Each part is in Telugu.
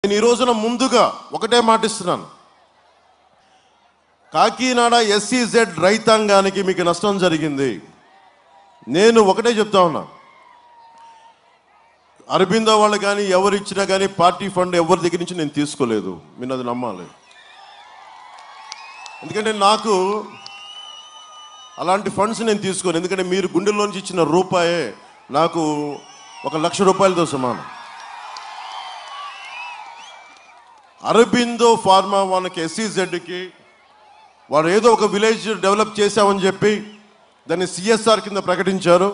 నేను ఈ రోజున ముందుగా ఒకటే మాటిస్తున్నాను. కాకినాడ ఎస్సీజెడ్ రైతాంగానికి మీకు నష్టం జరిగింది. నేను ఒకటే చెప్తా ఉన్నా, అరబిందో వాళ్ళు కానీ ఎవరు ఇచ్చినా కానీ పార్టీ ఫండ్ ఎవరి దగ్గర నుంచి నేను తీసుకోలేదు. మీరు అది నమ్మాలి. ఎందుకంటే నాకు అలాంటి ఫండ్స్ నేను తీసుకోను. ఎందుకంటే మీరు గుండెల్లోంచి ఇచ్చిన రూపాయే నాకు 1,00,000 రూపాయలతో సమానం. అరబిందో ఫార్మా వాళ్ళకి ఎస్సీజెడ్కి వారు ఏదో ఒక విలేజ్ డెవలప్ చేశామని చెప్పి దాన్ని సిఎస్ఆర్ కింద ప్రకటించారు.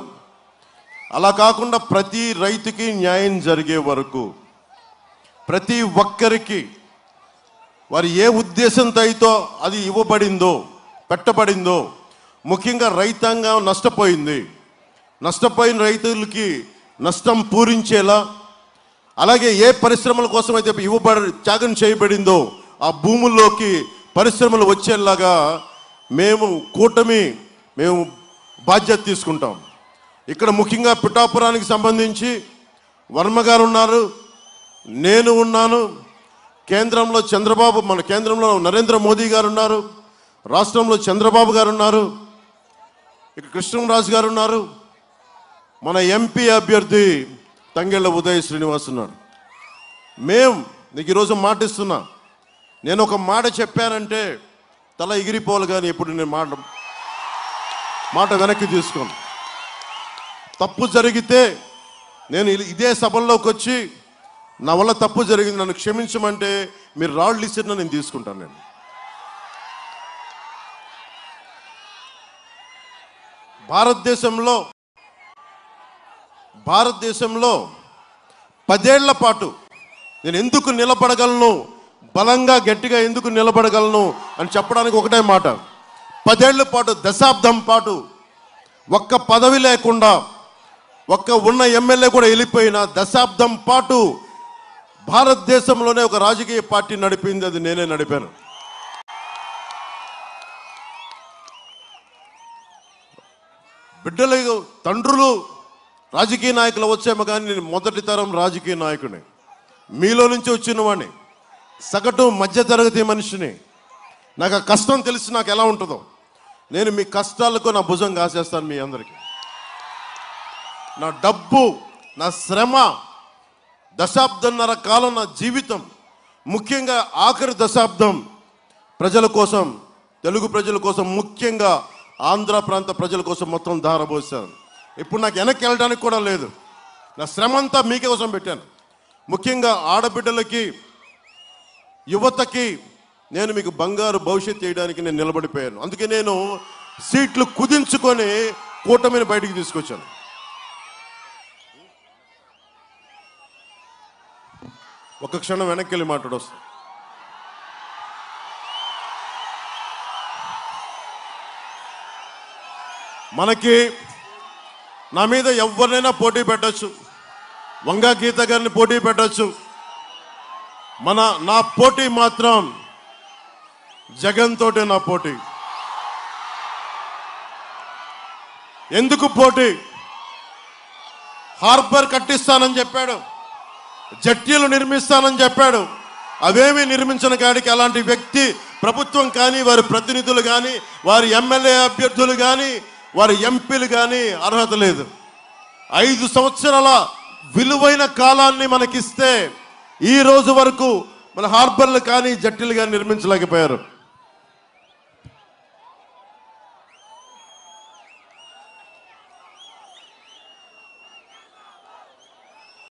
అలా కాకుండా ప్రతి రైతుకి న్యాయం జరిగే వరకు ప్రతి ఒక్కరికి వారు ఏ ఉద్దేశంతో అయితే అది ఇవ్వబడిందో పెట్టబడిందో, ముఖ్యంగా రైతాంగం నష్టపోయింది, నష్టపోయిన రైతులకి నష్టం పూరించేలా, అలాగే ఏ పరిశ్రమల కోసం అయితే త్యాగం చేయబడిందో ఆ భూముల్లోకి పరిశ్రమలు వచ్చేలాగా మేము బాధ్యత తీసుకుంటాం. ఇక్కడ ముఖ్యంగా పిఠాపురానికి సంబంధించి వర్మ గారు ఉన్నారు, నేను ఉన్నాను, కేంద్రంలో మన కేంద్రంలో నరేంద్ర మోదీ గారు ఉన్నారు, రాష్ట్రంలో చంద్రబాబు గారు ఉన్నారు, ఇక్కడ కృష్ణరాజు గారు ఉన్నారు, మన ఎంపీ అభ్యర్థి తంగెళ్ళ ఉదయ్ శ్రీనివాస్ ఉన్నాడు. నీకు ఈరోజు మాటిస్తున్నా, నేను ఒక మాట చెప్పానంటే తల ఎగిరిపోవాలి, కానీ ఎప్పుడు నేను మాట వెనక్కి తీసుకోను. తప్పు జరిగితే నేను ఇదే సభల్లోకి వచ్చి నా వల్ల తప్పు జరిగింది, నన్ను క్షమించమంటే మీరు రాళ్ళు ఇచ్చినా నేను తీసుకుంటాను. నేను భారతదేశంలో 10 ఏళ్ల పాటు నేను ఎందుకు నిలబడగలను, బలంగా గట్టిగా ఎందుకు నిలబడగలను అని చెప్పడానికి ఒకటే మాట. 10 ఏళ్ల పాటు, దశాబ్దం పాటు ఒక్క పదవి లేకుండా, ఉన్న ఎమ్మెల్యే కూడా వెళ్ళిపోయిన దశాబ్దం పాటు భారతదేశంలోనే ఒక రాజకీయ పార్టీ నడిపింది, అది నేనే నడిపాను. బిడ్డలు తండ్రులు రాజకీయ నాయకులు వచ్చేమో కానీ నేను మొదటి తరం రాజకీయ నాయకుడిని, మీలో నుంచి వచ్చిన వాడిని, సగటు మధ్యతరగతి మనిషిని. నాకు ఆ కష్టం తెలిసి నాకు ఎలా ఉంటుందో, నేను మీ కష్టాలకు నా భుజం కాసేస్తాను. మీ అందరికీ నా డబ్బు, నా శ్రమ, దశాబ్దంన్నర కాలం నా జీవితం, ముఖ్యంగా ఆఖరి దశాబ్దం ప్రజల కోసం, తెలుగు ప్రజల కోసం, ముఖ్యంగా ఆంధ్ర ప్రాంత ప్రజల కోసం మొత్తం ధారపోసాను. ఇప్పుడు నాకు వెనక్కి వెళ్ళడానికి కూడా లేదు. నా శ్రమ అంతా మీకే కోసం పెట్టాను. ముఖ్యంగా ఆడబిడ్డలకి, యువతకి నేను మీకు బంగారు భవిష్యత్తు చేయడానికి నేను నిలబడిపోయాను. అందుకే నేను సీట్లు కుదించుకొని కూటమిని బయటికి తీసుకొచ్చాను. ఒక క్షణం వెనక్కి వెళ్ళి మాట్లాడొస్తాను. మనకి నా మీద ఎవరినైనా పోటీ పెట్టచ్చు, వంగా గీత గారిని పోటీ పెట్టచ్చు. నా పోటీ మాత్రం జగన్ తోటే నా పోటీ. ఎందుకు పోటీ? హార్బర్ కట్టిస్తానని చెప్పాడు, జట్టీలు నిర్మిస్తానని చెప్పాడు. అవేమీ నిర్మించిన కాడికి అలాంటి వ్యక్తి ప్రభుత్వం కానీ, వారి ప్రతినిధులు కానీ, వారి ఎమ్మెల్యే అభ్యర్థులు కానీ, వారి ఎంపీలు కానీ అర్హత లేదు. 5 సంవత్సరాల విలువైన కాలాన్ని మనకిస్తే ఈ రోజు వరకు మన హార్బర్లు కానీ, జట్టీలు కానీ నిర్మించలేకపోయారు.